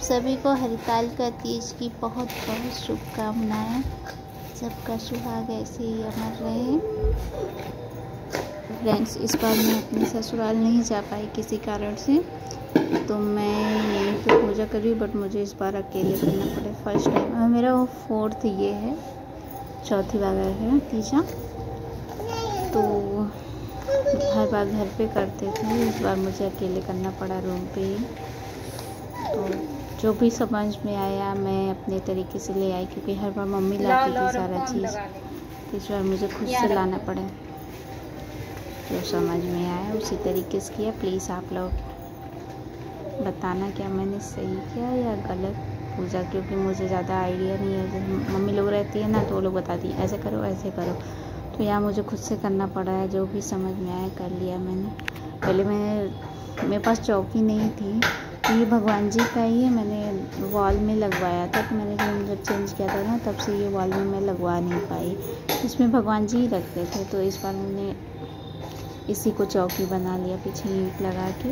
सभी को हरितालिका तीज की बहुत बहुत शुभकामनाएं। सबका सुहाग ऐसे ही अमर रहे। फ्रेंड्स, इस बार मैं अपने ससुराल नहीं जा पाई किसी कारण से, तो मैं यहीं पे पूजा करी, बट मुझे इस बार अकेले करना पड़ा फर्स्ट टाइम। मेरा वो 4th ये है, चौथी बार है तीजा। तो हर बार घर पे करते थे, इस बार मुझे अकेले करना पड़ा रूम पे ही। तो जो भी समझ में आया मैं अपने तरीके से ले आई, क्योंकि हर बार मम्मी लाती थी सारा चीज़, तो इस बार मुझे खुद से लाना पड़ा। जो समझ में आया उसी तरीके से किया। प्लीज़ आप लोग बताना क्या मैंने सही किया या गलत पूजा, क्योंकि मुझे ज़्यादा आइडिया नहीं है। जैसे मम्मी लोग रहती है ना, तो वो लोग बताती है ऐसे करो ऐसे करो, तो यहाँ मुझे खुद से करना पड़ा है। जो भी समझ में आया कर लिया मैंने। पहले मेरे पास चौकी नहीं थी, तो ये भगवान जी का ही है, मैंने वॉल में लगवाया था। तो मैंने जब चेंज किया था ना, तब से ये वॉल में मैं लगवा नहीं पाई। इसमें भगवान जी ही रखते थे, तो इस बार मैंने इसी को चौकी बना लिया, पीछे ईंट लगा के।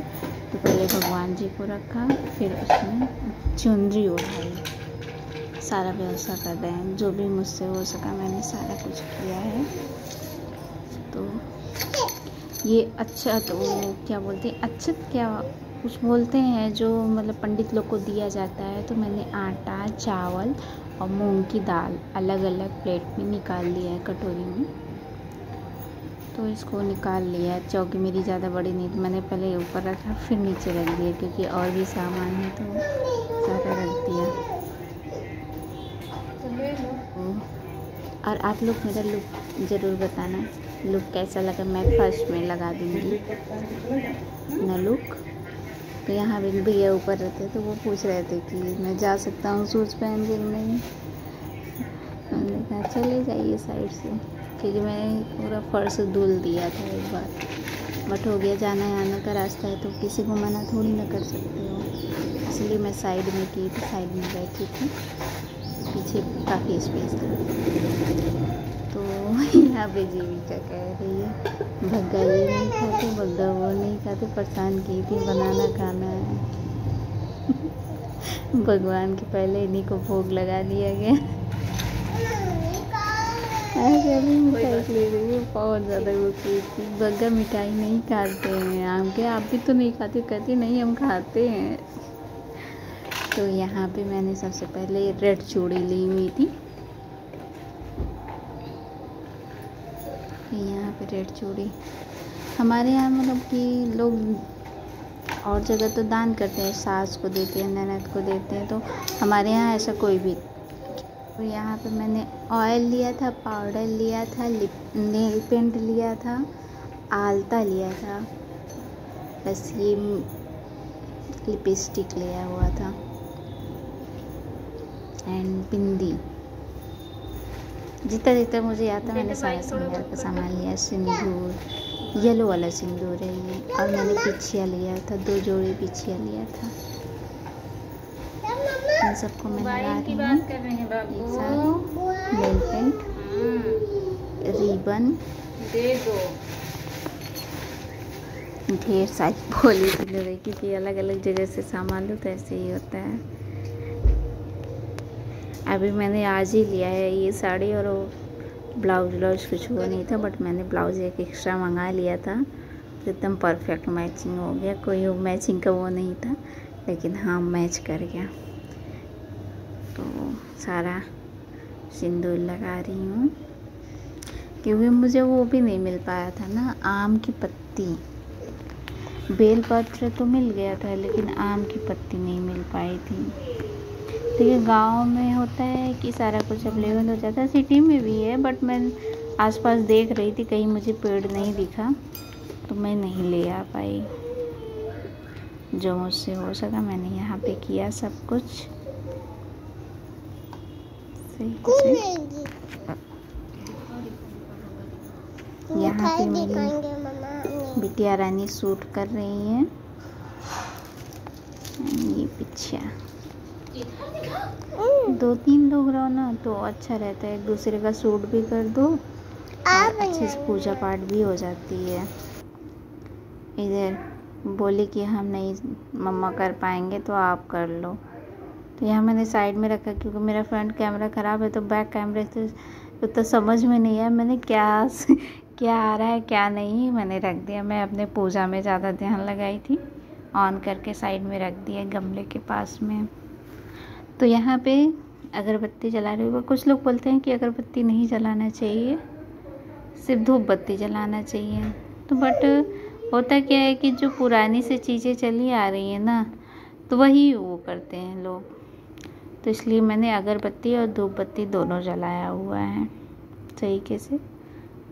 तो पहले भगवान जी को रखा, फिर उसमें चुनरी उठाई, सारा व्यवस्था कर रहे हैं। जो भी मुझसे हो सका मैंने सारा कुछ किया है। तो ये अच्छा, तो क्या बोलते हैं, अच्छा क्या कुछ बोलते हैं, जो मतलब पंडित लोग को दिया जाता है। तो मैंने आटा, चावल और मूंग की दाल अलग अलग प्लेट में निकाल लिया है, कटोरी में। तो इसको निकाल लिया। चौकी मेरी ज़्यादा बड़ी नहीं, तो मैंने पहले ऊपर रखा फिर नीचे रख दिया, क्योंकि और भी सामान है तो सारा रख दिया। और आप लोग मेरा लुक ज़रूर बताना, लुक कैसा लगा। मैं फर्स्ट में लगा दूँगी ना लुक। तो यहाँ भी भैया ऊपर रहते, तो वो पूछ रहे थे कि मैं जा सकता हूँ शूज़ पहन के नहीं। मैंने कहा चले जाइए साइड से, क्योंकि मैंने पूरा फर्श धुल दिया था एक बार। बट हो गया, जाना आने का रास्ता है, तो किसी को मना थोड़ी ना कर सकते हो। इसलिए मैं साइड में की थी, साइड में बैठी थी, पीछे काफ़ी स्पेस था। तो यहाँ पे जीविका कह रही है भग्गा ये नहीं खाते, भग्गा वो नहीं खाते, परेशान की थी बनाना खाना है। भगवान के पहले इन्हीं को भोग लगा दिया गया। ऐसे अभी मिठाई ले रही है, बहुत ज़्यादा वो की थी। भग्गा मिठाई नहीं खाते हैं, आम के आप भी तो नहीं खाते, कहती नहीं हम खाते हैं। तो यहाँ पे मैंने सबसे पहले रेड चूड़ी ली हुई थी। यहाँ पे रेड चूड़ी हमारे यहाँ मतलब कि लोग और जगह तो दान करते हैं, सास को देते हैं, ननद को देते हैं, तो हमारे यहाँ ऐसा कोई भी। तो यहाँ पे मैंने ऑयल लिया था, पाउडर लिया था, नेल पेंट लिया था, आलता लिया था, बस ये लिपस्टिक लिया हुआ था, एंड बिंदी। जितना जितना मुझे याद था मैंने सारा श्रृंगार का सामान लिया। सिंदूर, येलो वाला सिंदूर है ये, और मैंने पिछिया लिया था, 2 जोड़ी पिछिया लिया था। इन सबको मैं लगा रही हूँ एक साथ। नेल पेंट, रिबन, ढेर सारी बोली थी लड़ाई, क्योंकि अलग अलग जगह से सामान लो तो ऐसे ही होता है। अभी मैंने आज ही लिया है ये साड़ी, और वो ब्लाउज कुछ हुआ नहीं था, बट मैंने ब्लाउज एक एक्स्ट्रा मंगा लिया था, तो एकदम परफेक्ट मैचिंग हो गया। कोई मैचिंग का वो नहीं था, लेकिन हाँ मैच कर गया। तो सारा सिंदूर लगा रही हूँ, क्योंकि मुझे वो भी नहीं मिल पाया था ना, आम की पत्ती। बेल पत्र तो मिल गया था, लेकिन आम की पत्ती नहीं मिल पाई थी। तो ये गाँव में होता है कि सारा कुछ अवेलेबल हो जाता है, सिटी में भी है, बट मैं आसपास देख रही थी, कहीं मुझे पेड़ नहीं दिखा, तो मैं नहीं ले आ पाई। जो मुझसे हो सका मैंने यहाँ पे किया सब कुछ सही से। यहाँ पे मेरी बिटिया रानी सूट कर रही है, ये पीछे 2-3 लोग रहो ना तो अच्छा रहता है, एक दूसरे का सूट भी कर दो और अच्छे से पूजा पाठ भी हो जाती है। इधर बोले कि हम नहीं मम्मा कर पाएंगे तो आप कर लो, तो यहाँ मैंने साइड में रखा क्योंकि मेरा फ्रंट कैमरा ख़राब है, तो बैक कैमरे से तो समझ में नहीं आया मैंने क्या आ रहा है क्या नहीं, मैंने रख दिया। मैं अपने पूजा में ज़्यादा ध्यान लगाई थी, ऑन करके साइड में रख दिया गमले के पास में। तो यहाँ पे अगरबत्ती जला रही हूँ। कुछ लोग बोलते हैं कि अगरबत्ती नहीं जलाना चाहिए, सिर्फ धूप बत्ती जलाना चाहिए। तो बट होता क्या है कि जो पुरानी से चीज़ें चली आ रही हैं ना, तो वही वो करते हैं लोग। तो इसलिए मैंने अगरबत्ती और धूप बत्ती दोनों जलाया हुआ है तरीके से।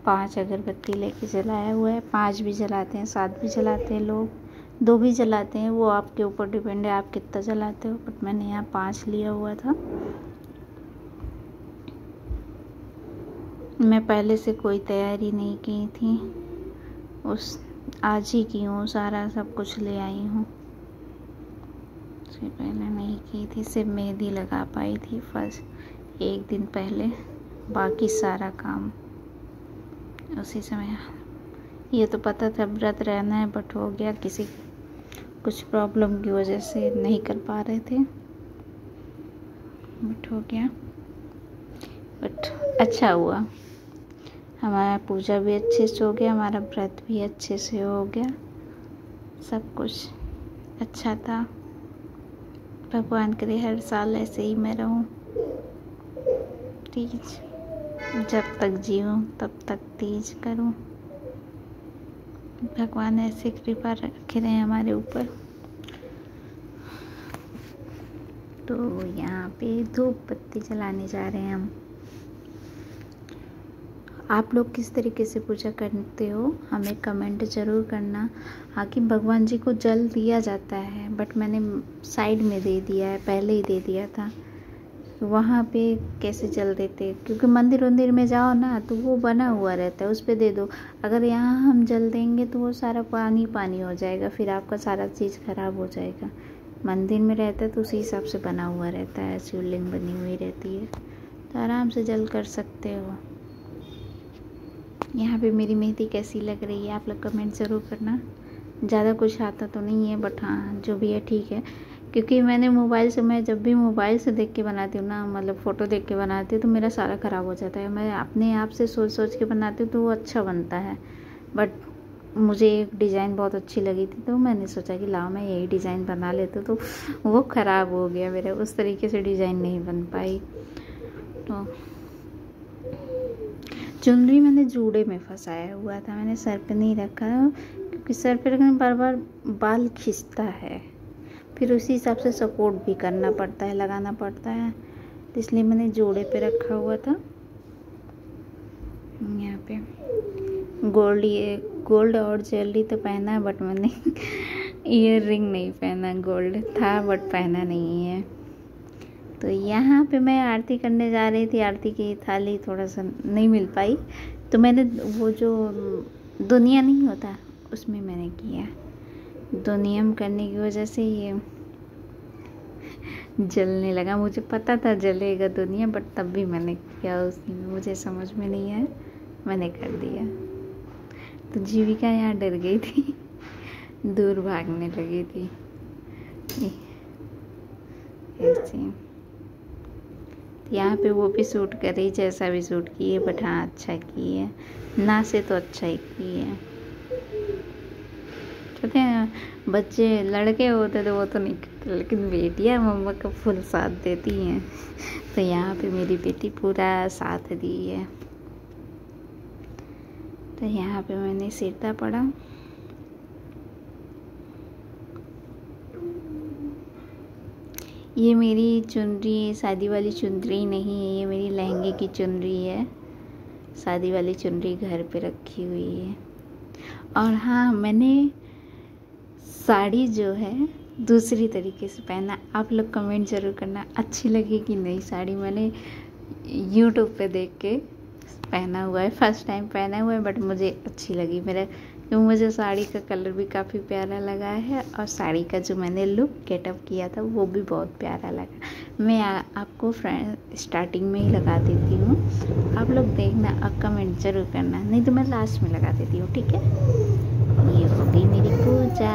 5 अगरबत्ती लेके जलाया हुआ है। 5 भी जलाते हैं, 7 भी जलाते हैं लोग, 2 भी जलाते हैं, वो आपके ऊपर डिपेंड है आप कितना जलाते हो। बट मैंने यहाँ 5 लिया हुआ था। मैं पहले से कोई तैयारी नहीं की थी, आज ही की हूँ, सारा सब कुछ ले आई हूँ। उससे पहले नहीं की थी, सिर्फ मेहंदी लगा पाई थी फर्स्ट 1 दिन पहले, बाकी सारा काम उसी समय। ये तो पता था व्रत रहना है, बट हो गया किसी कुछ प्रॉब्लम की वजह से नहीं कर पा रहे थे, बट हो गया। बट अच्छा हुआ, हमारा पूजा भी अच्छे से हो गया, हमारा व्रत भी अच्छे से हो गया, सब कुछ अच्छा था। भगवान करे हर साल ऐसे ही मैं रहूं, तीज जब तक जीऊँ तब तक तीज करूं। भगवान ऐसे कृपा रखे रहे हमारे ऊपर। तो यहाँ पे धूप बत्ती जलाने जा रहे हैं हम। आप लोग किस तरीके से पूजा करते हो हमें कमेंट ज़रूर करना। हाँ कि भगवान जी को जल दिया जाता है, बट मैंने साइड में दे दिया है, पहले ही दे दिया था। वहाँ पे कैसे जल देते, क्योंकि मंदिर में जाओ ना तो वो बना हुआ रहता है, उस पे दे दो। अगर यहाँ हम जल देंगे तो वो सारा पानी पानी हो जाएगा, फिर आपका सारा चीज़ खराब हो जाएगा। मंदिर में रहता है तो उसी हिसाब से बना हुआ रहता है, शिवलिंग बनी हुई रहती है, तो आराम से जल कर सकते हो। यहाँ पे मेरी मेहंदी कैसी लग रही है आप लोग कमेंट ज़रूर करना। ज़्यादा कुछ आता तो नहीं है, बट हाँ जो भी है ठीक है, क्योंकि मैंने मैं जब भी मोबाइल से देख के बनाती हूँ ना, मतलब फ़ोटो देख के बनाती हूँ, तो मेरा सारा ख़राब हो जाता है। मैं अपने आप से सोच के बनाती हूँ तो वो अच्छा बनता है। बट मुझे एक डिज़ाइन बहुत अच्छी लगी थी, तो मैंने सोचा कि लाओ मैं यही डिज़ाइन बना लेती हूँ, तो वो ख़राब हो गया मेरा, उस तरीके से डिज़ाइन नहीं बन पाई। तो चुनरी मैंने जूड़े में फंसाया हुआ था, मैंने सर पे नहीं रखा, क्योंकि सर पे रखने बार बार बाल खिंचता है, फिर उसी हिसाब से सपोर्ट भी करना पड़ता है, लगाना पड़ता है, तो इसलिए मैंने जोड़े पे रखा हुआ था। यहाँ पे गोल्ड और ज्वेलरी तो पहना है, बट मैंने ईयर रिंग नहीं पहना, गोल्ड था बट पहना नहीं है। तो यहाँ पे मैं आरती करने जा रही थी, आरती की थाली थोड़ा सा नहीं मिल पाई, तो मैंने वो जो दुनिया नहीं होता उसमें मैंने किया। दो नियम करने की वजह से ये जलने लगा। मुझे पता था जलेगा दुनिया, बट तब भी मैंने किया, उसी में मुझे समझ में नहीं आया, मैंने कर दिया। तो जीविका यहाँ डर गई थी, दूर भागने लगी थी ऐसे। यहाँ पे वो भी सूट कर रही, जैसा भी सूट की है, बट हाँ अच्छा की है, ना से तो अच्छा ही की है। कहते हैं बच्चे लड़के होते तो वो तो नहीं करते, लेकिन बेटियाँ मम्मा का फुल साथ देती हैं, तो यहाँ पे मेरी बेटी पूरा साथ दी है। तो यहाँ पे मैंने सिरता पड़ा, ये मेरी चुनरी शादी वाली चुनरी नहीं है, ये मेरी लहंगे की चुनरी है। शादी वाली चुनरी घर पे रखी हुई है। और हाँ, मैंने साड़ी जो है दूसरी तरीके से पहना, आप लोग कमेंट ज़रूर करना अच्छी लगी कि नहीं। साड़ी मैंने यूट्यूब पे देख के पहना हुआ है, फर्स्ट टाइम पहना हुआ है, बट मुझे अच्छी लगी। क्योंकि मुझे साड़ी का कलर भी काफ़ी प्यारा लगा है, और साड़ी का जो मैंने लुक गेटअप किया था वो भी बहुत प्यारा लगा। मैं आपको स्टार्टिंग में ही लगा देती हूँ, आप लोग देखना और कमेंट ज़रूर करना, नहीं तो मैं लास्ट में लगा देती हूँ, ठीक है। ये हो गई मेरी पूजा।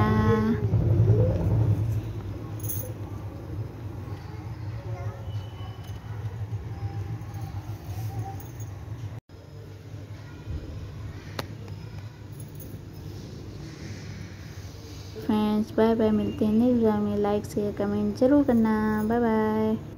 Much, bye bye. मिलते हैं नेक्स्ट वीडियो में। लाइक शेयर कमेंट जरूर करना। Bye bye.